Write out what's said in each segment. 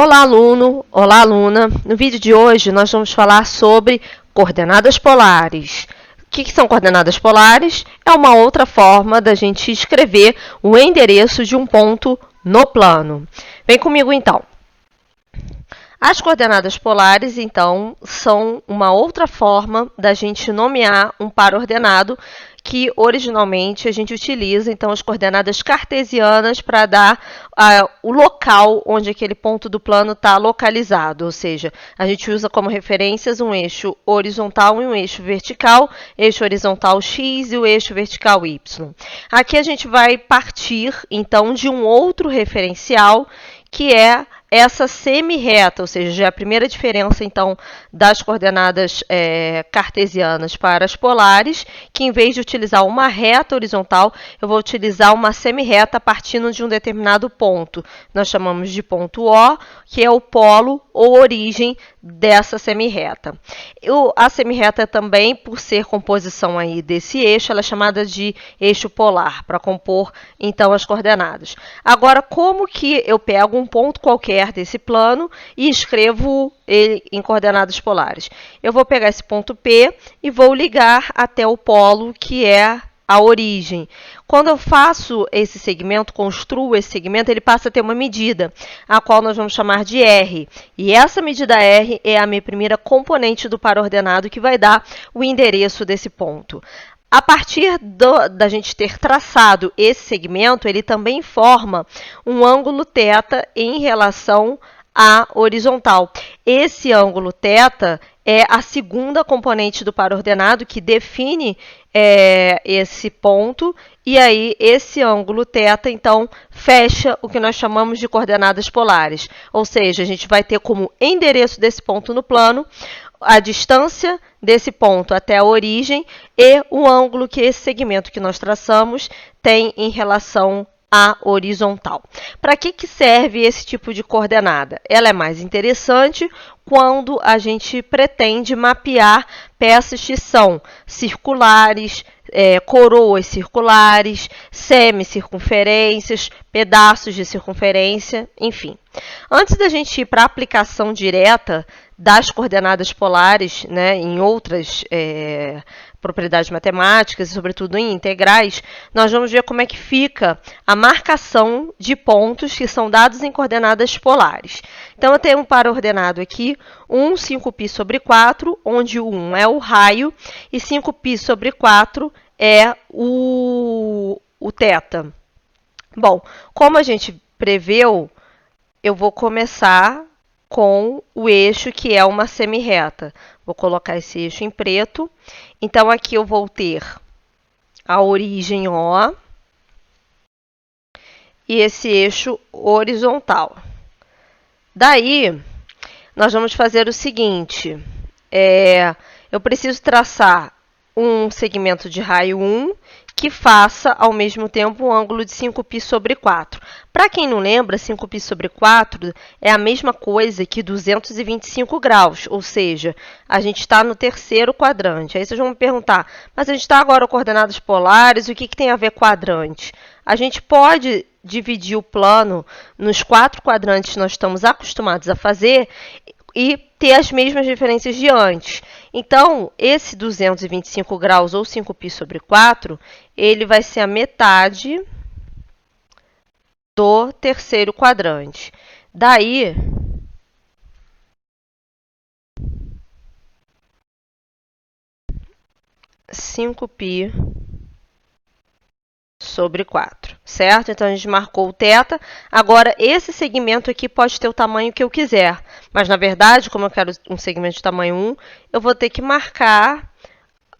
Olá, aluno! Olá, aluna! No vídeo de hoje, nós vamos falar sobre coordenadas polares. O que são coordenadas polares? É uma outra forma da gente escrever o endereço de um ponto no plano. Vem comigo, então. As coordenadas polares, então, são uma outra forma da gente nomear um par ordenado que originalmente a gente utiliza, então, as coordenadas cartesianas para dar o local onde aquele ponto do plano está localizado, ou seja, a gente usa como referências um eixo horizontal e um eixo vertical, eixo horizontal x e o eixo vertical y. Aqui a gente vai partir, então, de um outro referencial, que é essa semi-reta, ou seja, já é a primeira diferença, então, das coordenadas cartesianas para as polares, que em vez de utilizar uma reta horizontal, eu vou utilizar uma semi-reta partindo de um determinado ponto. Nós chamamos de ponto O, que é o polo ou origem dessa semi-reta. A semi-reta também, por ser composição aí desse eixo, ela é chamada de eixo polar, para compor, então, as coordenadas. Agora, como que eu pego um ponto qualquer desse plano e escrevo ele em coordenadas polares? Eu vou pegar esse ponto P e vou ligar até o polo, que é a origem. Quando eu faço esse segmento, construo esse segmento, ele passa a ter uma medida, a qual nós vamos chamar de R. E essa medida R é a minha primeira componente do par ordenado, que vai dar o endereço desse ponto. A partir da gente ter traçado esse segmento, ele também forma um ângulo θ em relação à horizontal. Esse ângulo θ é a segunda componente do par ordenado que define esse ponto, e aí esse ângulo θ, então, fecha o que nós chamamos de coordenadas polares. Ou seja, a gente vai ter como endereço desse ponto no plano a distância desse ponto até a origem e o ângulo que esse segmento que nós traçamos tem em relação à horizontal. Para que serve esse tipo de coordenada? Ela é mais interessante quando a gente pretende mapear peças que são circulares, coroas circulares, semicircunferências, pedaços de circunferência, enfim. Antes da gente ir para a aplicação direta das coordenadas polares, né, em outras propriedades matemáticas e, sobretudo, em integrais, nós vamos ver como é que fica a marcação de pontos que são dados em coordenadas polares. Então, eu tenho um par ordenado aqui, 5π sobre 4, onde o 1 é o raio e 5π sobre 4 é o θ. Bom, como a gente preveu, eu vou começar com o eixo que é uma semi-reta. Vou colocar esse eixo em preto. Então, aqui eu vou ter a origem O e esse eixo horizontal. Daí, nós vamos fazer o seguinte. Eu preciso traçar um segmento de raio 1 que faça, ao mesmo tempo, um ângulo de 5π sobre 4. Para quem não lembra, 5π sobre 4 é a mesma coisa que 225 graus, ou seja, a gente está no terceiro quadrante. Aí vocês vão me perguntar, mas a gente está agora com coordenadas polares, o que tem a ver quadrante? A gente pode dividir o plano nos 4 quadrantes que nós estamos acostumados a fazer e ter as mesmas referências de antes. Então, esse 225 graus ou 5π sobre 4, ele vai ser a metade do terceiro quadrante. Daí, π sobre 4, certo? Então, a gente marcou o θ. Agora, esse segmento aqui pode ter o tamanho que eu quiser. Mas, na verdade, como eu quero um segmento de tamanho 1, eu vou ter que marcar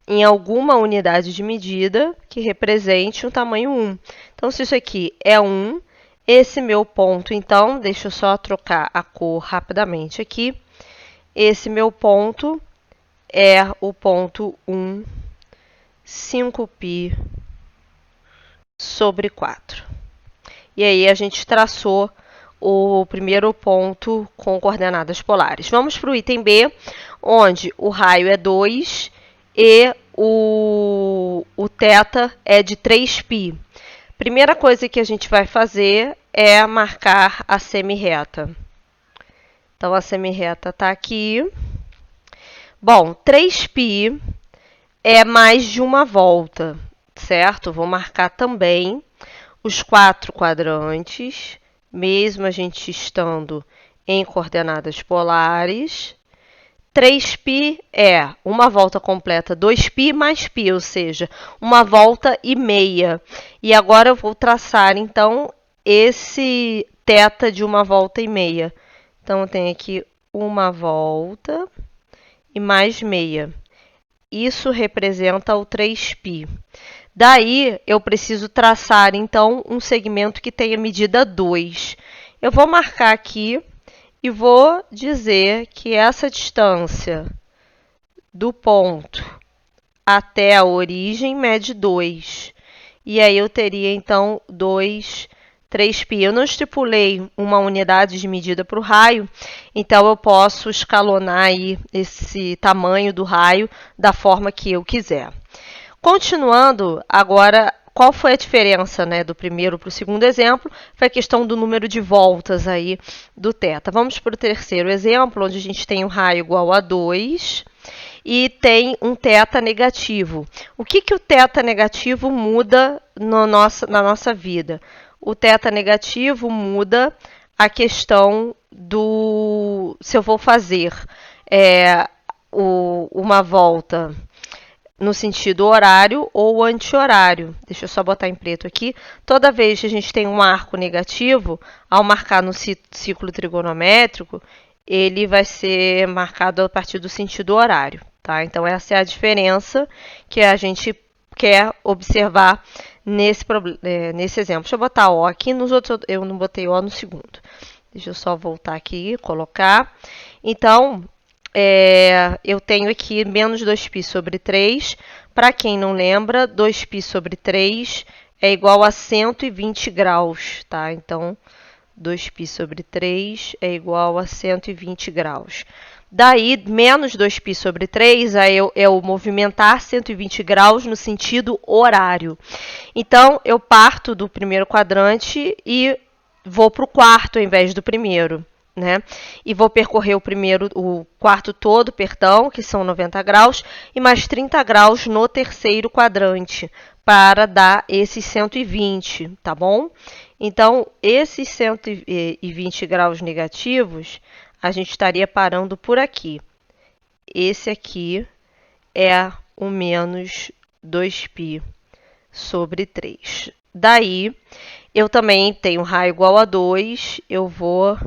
em alguma unidade de medida que represente um tamanho 1. Então, se isso aqui é 1, esse meu ponto, então, deixa eu só trocar a cor rapidamente aqui. Esse meu ponto é o ponto 1, 5π sobre 4. E aí, a gente traçou o primeiro ponto com coordenadas polares. Vamos para o item B, onde o raio é 2 e o θ é de 3π. Primeira coisa que a gente vai fazer é marcar a semi-reta. Então, a semirreta está aqui. Bom, 3π é mais de uma volta, certo? Vou marcar também os 4 quadrantes, mesmo a gente estando em coordenadas polares. 3π é uma volta completa, 2π mais π, ou seja, uma volta e meia. E agora eu vou traçar, então, esse θ de uma volta e meia. Então, eu tenho aqui uma volta e mais meia. Isso representa o 3π. Daí, eu preciso traçar, então, um segmento que tenha medida 2. Eu vou marcar aqui e vou dizer que essa distância do ponto até a origem mede 2. E aí eu teria, então, 3π. Eu não estipulei uma unidade de medida para o raio, então eu posso escalonar aí esse tamanho do raio da forma que eu quiser. Continuando, agora, qual foi a diferença, né, do primeiro para o segundo exemplo? Foi a questão do número de voltas aí do θ. Vamos para o terceiro exemplo, onde a gente tem um raio igual a 2 e tem um θ negativo. O que o θ negativo muda na nossa vida? O θ negativo muda a questão do se eu vou fazer uma volta no sentido horário ou anti-horário. Deixa eu só botar em preto aqui. Toda vez que a gente tem um arco negativo, ao marcar no ciclo trigonométrico, ele vai ser marcado a partir do sentido horário, tá? Então, essa é a diferença que a gente quer observar nesse exemplo. Deixa eu botar O aqui, nos outros eu não botei O no segundo. Deixa eu só voltar aqui e colocar. Então, eu tenho aqui menos 2π sobre 3. Para quem não lembra, 2π sobre 3 é igual a 120 graus, tá? Então, 2π sobre 3 é igual a 120 graus. Daí, menos 2π sobre 3 é o movimentar 120 graus no sentido horário. Então, eu parto do primeiro quadrante e vou para o quarto ao invés do primeiro. Né? E vou percorrer o quarto todo, que são 90 graus, e mais 30 graus no terceiro quadrante, para dar esses 120, tá bom? Então, esses 120 graus negativos, a gente estaria parando por aqui. Esse aqui é o menos 2π sobre 3. Daí, eu também tenho raio igual a 2, eu vou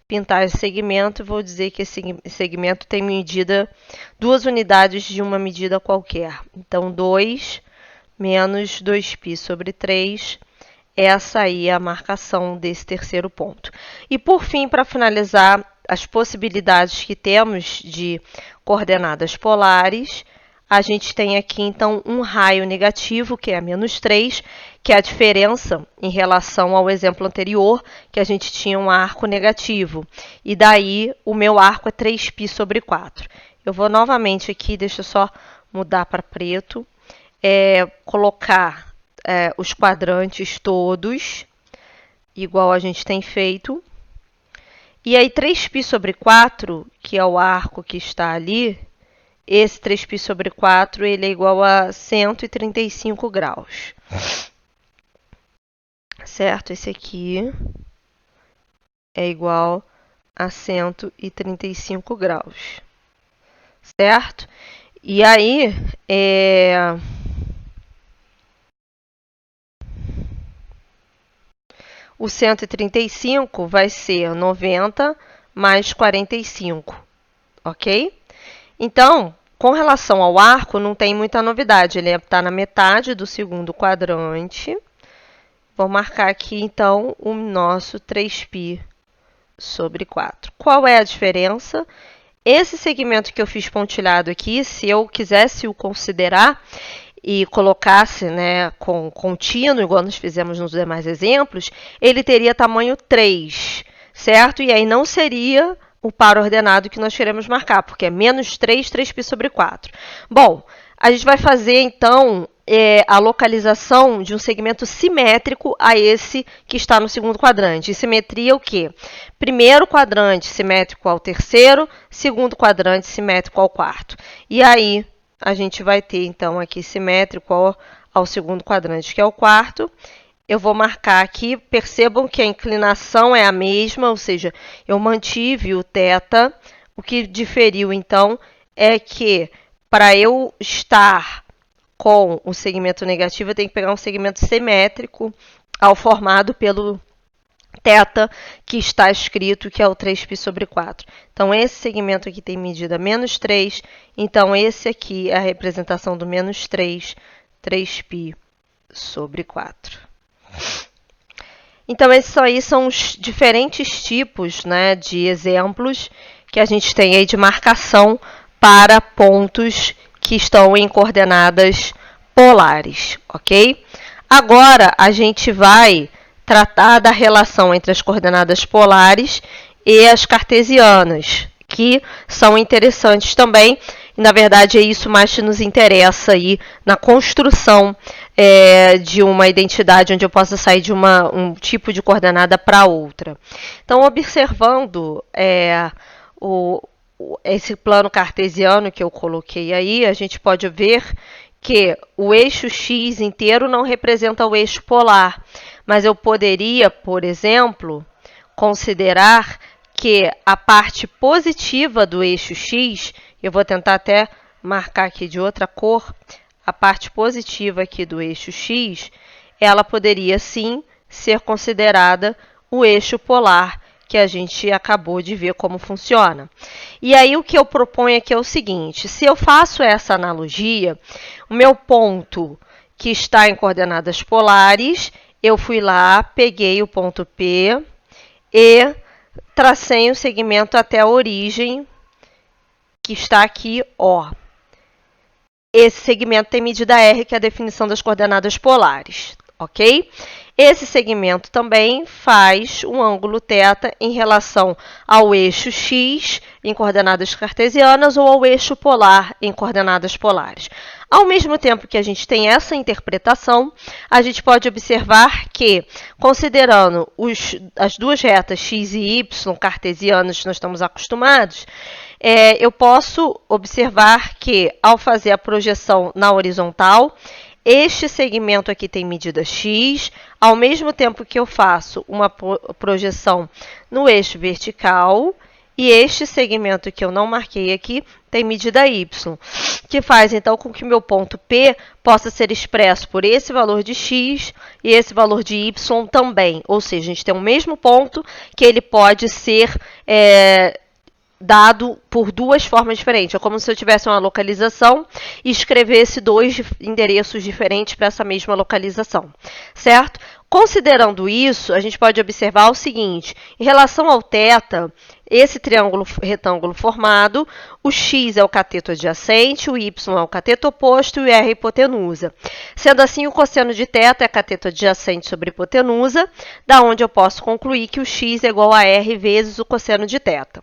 pintar esse segmento e vou dizer que esse segmento tem medida 2 unidades de uma medida qualquer. Então, 2 menos 2π sobre 3, essa aí é a marcação desse terceiro ponto. E, por fim, para finalizar as possibilidades que temos de coordenadas polares, a gente tem aqui, então, um raio negativo, que é menos 3, que é a diferença em relação ao exemplo anterior, que a gente tinha um arco negativo. E daí, o meu arco é 3π sobre 4. Eu vou novamente aqui, deixa eu só mudar para preto, colocar os quadrantes todos, igual a gente tem feito. E aí, 3π sobre 4, que é o arco que está ali, esse 3π sobre 4, ele é igual a 135 graus. Certo? Esse aqui é igual a 135 graus. Certo? E aí, o 135 vai ser 90 mais 45, ok? Então, com relação ao arco, não tem muita novidade. Ele está na metade do segundo quadrante. Vou marcar aqui, então, o nosso 3π sobre 4. Qual é a diferença? Esse segmento que eu fiz pontilhado aqui, se eu quisesse o considerar e colocasse, né, com contínuo, igual nós fizemos nos demais exemplos, ele teria tamanho 3, certo? E aí não seria o par ordenado que nós queremos marcar, porque é menos 3, 3π sobre 4. Bom, a gente vai fazer, então, a localização de um segmento simétrico a esse que está no segundo quadrante. E simetria é o quê? Primeiro quadrante simétrico ao terceiro, segundo quadrante simétrico ao quarto. E aí, a gente vai ter, então, aqui simétrico ao segundo quadrante, que é o quarto. Eu vou marcar aqui, percebam que a inclinação é a mesma, ou seja, eu mantive o θ. O que diferiu, então, é que para eu estar com o segmento negativo, eu tenho que pegar um segmento simétrico ao formado pelo θ que está escrito, que é o 3π sobre 4. Então, esse segmento aqui tem medida menos 3, então esse aqui é a representação do menos 3, 3π sobre 4. Então, esses aí são os diferentes tipos, né, de exemplos que a gente tem aí de marcação para pontos que estão em coordenadas polares, ok? Agora, a gente vai tratar da relação entre as coordenadas polares e as cartesianas, que são interessantes também. E, na verdade, é isso mais que nos interessa aí na construção de uma identidade onde eu possa sair de um tipo de coordenada para outra. Então, observando esse plano cartesiano que eu coloquei aí, a gente pode ver que o eixo x inteiro não representa o eixo polar, mas eu poderia, por exemplo, considerar que a parte positiva do eixo x, eu vou tentar até marcar aqui de outra cor, a parte positiva aqui do eixo x, ela poderia sim ser considerada o eixo polar, que a gente acabou de ver como funciona. E aí o que eu proponho aqui é o seguinte, se eu faço essa analogia, o meu ponto que está em coordenadas polares, eu fui lá, peguei o ponto P e tracei um segmento até a origem, que está aqui, O. Esse segmento tem medida R, que é a definição das coordenadas polares, ok? Esse segmento também faz um ângulo θ em relação ao eixo x em coordenadas cartesianas ou ao eixo polar em coordenadas polares. Ao mesmo tempo que a gente tem essa interpretação, a gente pode observar que, considerando as duas retas x e y cartesianas que nós estamos acostumados, eu posso observar que, ao fazer a projeção na horizontal, este segmento aqui tem medida x, ao mesmo tempo que eu faço uma projeção no eixo vertical, e este segmento que eu não marquei aqui tem medida y, que faz então com que o meu ponto P possa ser expresso por esse valor de x e esse valor de y também. Ou seja, a gente tem o mesmo ponto que ele pode ser dado por duas formas diferentes. É como se eu tivesse uma localização e escrevesse dois endereços diferentes para essa mesma localização, certo? Considerando isso, a gente pode observar o seguinte, em relação ao θ, esse triângulo retângulo formado, o x é o cateto adjacente, o y é o cateto oposto e o r é a hipotenusa. Sendo assim, o cosseno de θ é cateto adjacente sobre hipotenusa, da onde eu posso concluir que o x é igual a r vezes o cosseno de θ.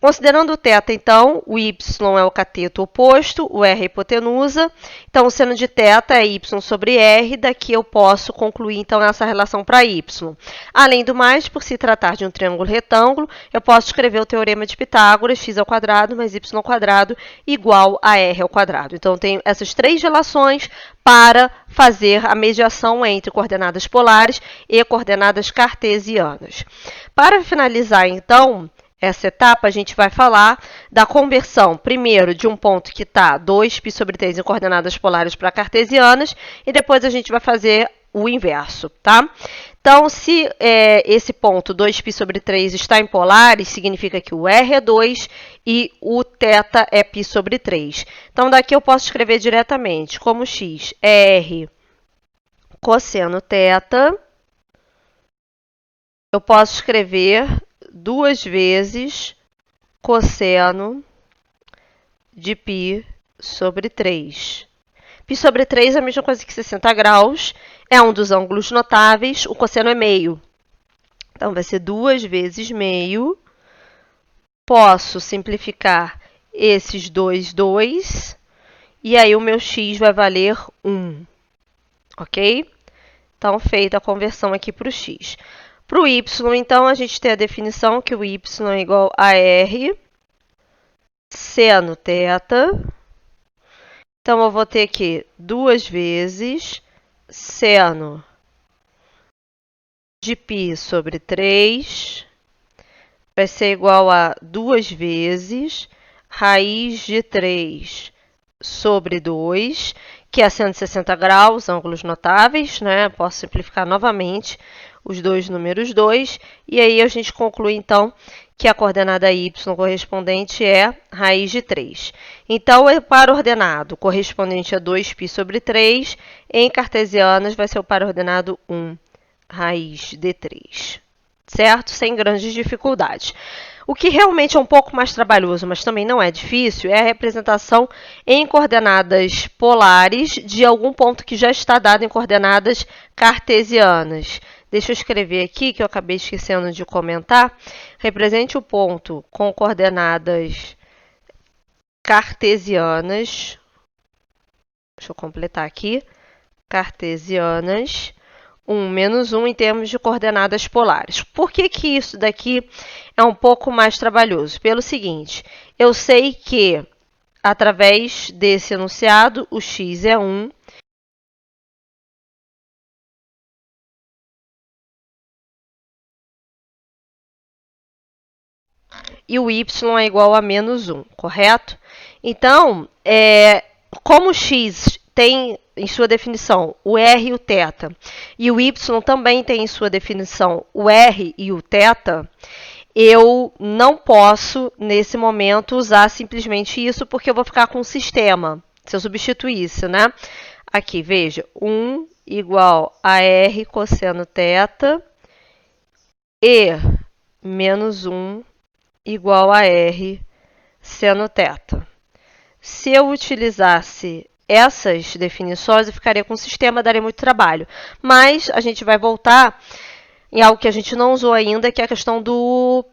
Considerando o θ, então, o y é o cateto oposto, o r é a hipotenusa. Então, o seno de θ é y sobre r. Daqui eu posso concluir, então, essa relação para y. Além do mais, por se tratar de um triângulo retângulo, eu posso escrever o teorema de Pitágoras, x ao quadrado mais y ao quadrado igual a r ao quadrado. Então, eu tenho essas três relações para fazer a mediação entre coordenadas polares e coordenadas cartesianas. Para finalizar, então, essa etapa, a gente vai falar da conversão, primeiro, de um ponto que está 2π sobre 3 em coordenadas polares para cartesianas, e depois a gente vai fazer o inverso, tá? Então, se esse ponto 2π sobre 3 está em polares, significa que o r é 2 e o θ é π sobre 3. Então, daqui eu posso escrever diretamente como x é r cosseno θ. Eu posso escrever 2 vezes cosseno de π sobre 3. Π sobre 3 é a mesma coisa que 60 graus, é um dos ângulos notáveis, o cosseno é meio. Então, vai ser 2 vezes meio. Posso simplificar esses 2 2, e aí o meu x vai valer 1, ok? Então, feita a conversão aqui para o x. Para o y, então, a gente tem a definição que o y é igual a r seno θ. Então, eu vou ter aqui 2 vezes seno de π sobre 3 vai ser igual a 2 vezes raiz de 3 sobre 2, que é 160 graus, ângulos notáveis, né? Posso simplificar novamente os dois números 2, e aí a gente conclui, então, que a coordenada y correspondente é raiz de 3. Então, o par ordenado correspondente a 2π sobre 3, em cartesianas, vai ser o par ordenado 1 raiz de 3, certo? Sem grandes dificuldades. O que realmente é um pouco mais trabalhoso, mas também não é difícil, é a representação em coordenadas polares de algum ponto que já está dado em coordenadas cartesianas. Deixa eu escrever aqui, que eu acabei esquecendo de comentar. Represente o ponto com coordenadas cartesianas. Deixa eu completar aqui. Cartesianas. 1 menos 1 em termos de coordenadas polares. Por que que isso daqui é um pouco mais trabalhoso? Pelo seguinte, eu sei que, através desse enunciado, o x é 1, e o y é igual a menos 1, correto? Então, como o x tem em sua definição o r e o θ, e o y também tem em sua definição o r e o θ, eu não posso, nesse momento, usar simplesmente isso, porque eu vou ficar com um sistema, se eu substituir isso, né? Aqui, veja, 1 igual a r cosseno θ e menos 1 igual a r seno θ. Se eu utilizasse essas definições, eu ficaria com o sistema, daria muito trabalho. Mas a gente vai voltar em algo que a gente não usou ainda, que é a questão do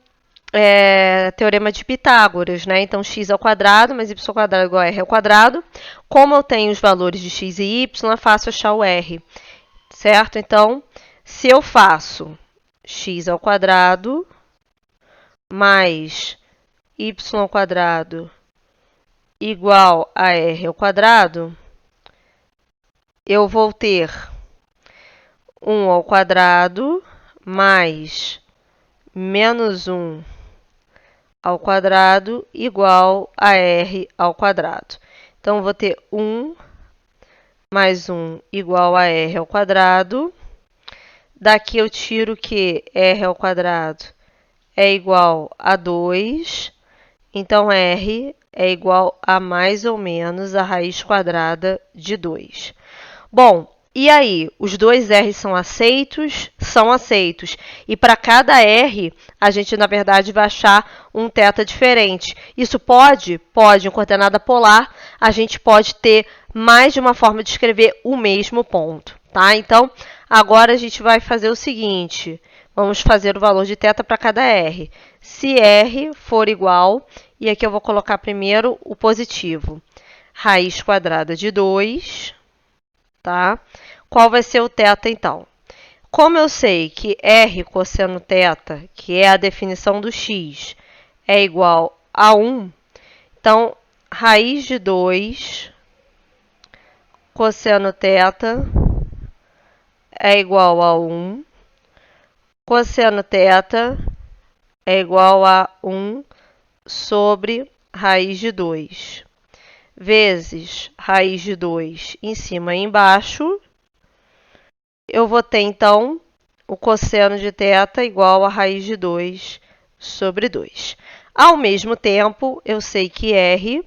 teorema de Pitágoras, né? Então, x ao quadrado mais y ao quadrado igual a r ao quadrado. Como eu tenho os valores de x e y, é fácil achar o r, certo? Então, se eu faço x ao quadrado mais y ao quadrado igual a r ao quadrado, eu vou ter 1 ao quadrado mais menos 1 ao quadrado igual a r ao quadrado. Então, eu vou ter 1 mais 1 igual a r ao quadrado. Daqui eu tiro que r ao quadrado é igual a 2. Então, r é igual a mais ou menos a raiz quadrada de 2. Bom, e aí? Os dois r são aceitos? São aceitos. E para cada r, a gente, na verdade, vai achar um θ diferente. Isso pode? Pode. Em coordenada polar, a gente pode ter mais de uma forma de escrever o mesmo ponto, tá? Então, agora a gente vai fazer o seguinte. Vamos fazer o valor de θ para cada r. Se r for igual, e aqui eu vou colocar primeiro o positivo, raiz quadrada de 2, tá? Qual vai ser o θ, então? Como eu sei que r cosseno θ, que é a definição do x, é igual a 1, então, raiz de 2 cosseno θ é igual a 1, cosseno θ é igual a 1 sobre raiz de 2, vezes raiz de 2 em cima e embaixo. Eu vou ter, então, o cosseno de θ igual a raiz de 2 sobre 2. Ao mesmo tempo, eu sei que r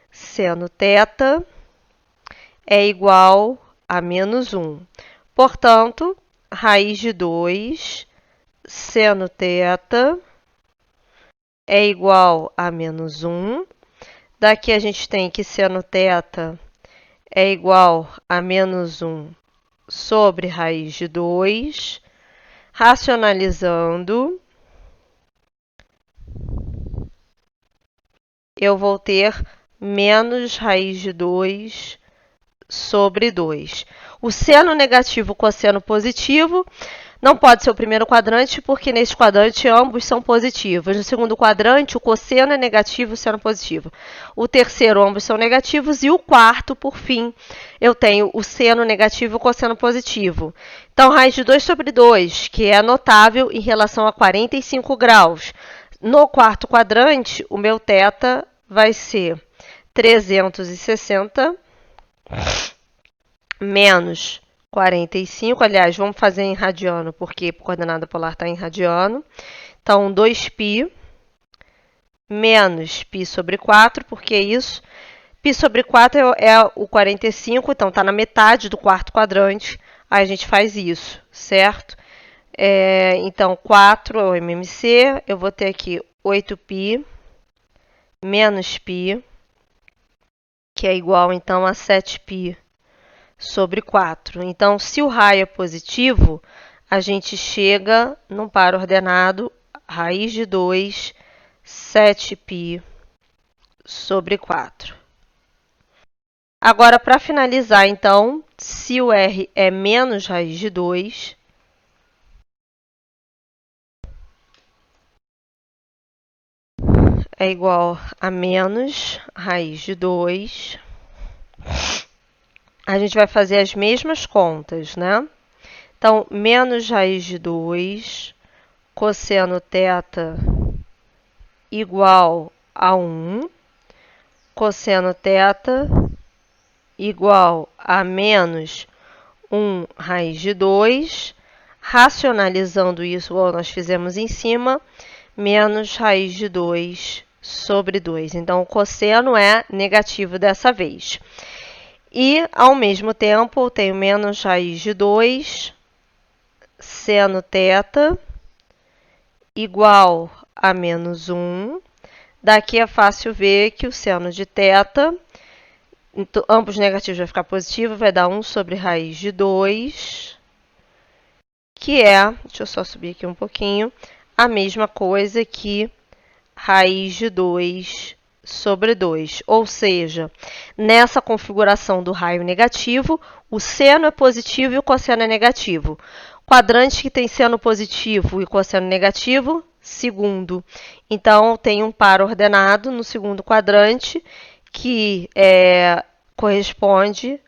seno θ é igual a menos 1. Portanto, raiz de 2 seno θ é igual a menos 1. Daqui a gente tem que seno θ é igual a menos 1 sobre raiz de 2. Racionalizando, eu vou ter menos raiz de 2 sobre 2. O seno negativo, cosseno positivo, não pode ser o primeiro quadrante, porque nesse quadrante ambos são positivos. No segundo quadrante, o cosseno é negativo, o seno positivo. O terceiro, ambos são negativos. E o quarto, por fim, eu tenho o seno negativo e o cosseno positivo. Então, raiz de 2 sobre 2, que é notável em relação a 45 graus. No quarto quadrante, o meu θ vai ser 360 menos 45, aliás, vamos fazer em radiano, porque a coordenada polar está em radiano. Então, 2π menos π sobre 4, porque isso? Π sobre 4 é o 45, então está na metade do quarto quadrante. Aí a gente faz isso, certo? Então, 4 é o MMC, eu vou ter aqui 8π menos π, que é igual, então, a 7π sobre 4. Então, se o raio é positivo, a gente chega num par ordenado, raiz de 2, 7π sobre 4. Agora, para finalizar, então, se o R é menos raiz de 2, é igual a menos raiz de 2. A gente vai fazer as mesmas contas, né? Então, menos raiz de 2, cosseno θ igual a 1, cosseno θ igual a menos 1 raiz de 2, racionalizando isso, igual nós fizemos em cima, menos raiz de 2 sobre 2. Então, o cosseno é negativo dessa vez. E, ao mesmo tempo, eu tenho menos raiz de 2, seno θ, igual a menos 1. Daqui é fácil ver que o seno de θ, ambos negativos vai ficar positivo, vai dar 1 sobre raiz de 2, que é, deixa eu só subir aqui um pouquinho, a mesma coisa que raiz de 2 sobre 2, ou seja, nessa configuração do raio negativo, o seno é positivo e o cosseno é negativo. Quadrante que tem seno positivo e cosseno negativo, segundo. Então, tem um par ordenado no segundo quadrante que corresponde,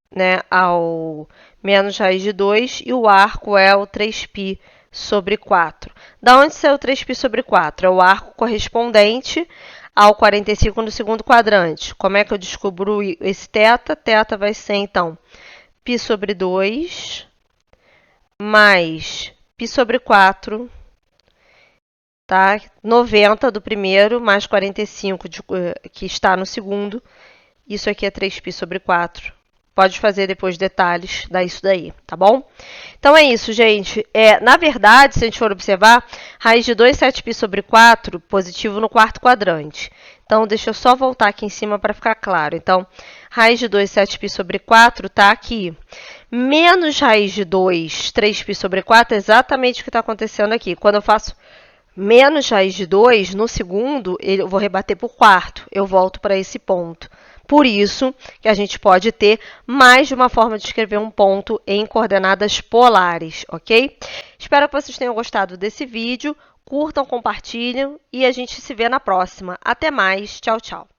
né, ao menos raiz de 2 e o arco é o 3π sobre 4. Da onde saiu o 3π sobre 4? É o arco correspondente ao 45 no segundo quadrante. Como é que eu descubro esse θ? Θ vai ser, então, π sobre 2 mais π sobre 4, tá? 90 do primeiro mais 45 que está no segundo. Isso aqui é 3π sobre 4. Pode fazer depois detalhes, dá isso daí, tá bom? Então, é isso, gente. Na verdade, se a gente for observar, raiz de 2, 7π sobre 4, positivo no quarto quadrante. Então, deixa eu só voltar aqui em cima para ficar claro. Então, raiz de 2, 7π sobre 4 está aqui. Menos raiz de 2, 3π sobre 4 é exatamente o que está acontecendo aqui. Quando eu faço menos raiz de 2, no segundo, eu vou rebater por quarto. Eu volto para esse ponto. Por isso que a gente pode ter mais de uma forma de escrever um ponto em coordenadas polares, ok? Espero que vocês tenham gostado desse vídeo. Curtam, compartilhem e a gente se vê na próxima. Até mais. Tchau, tchau.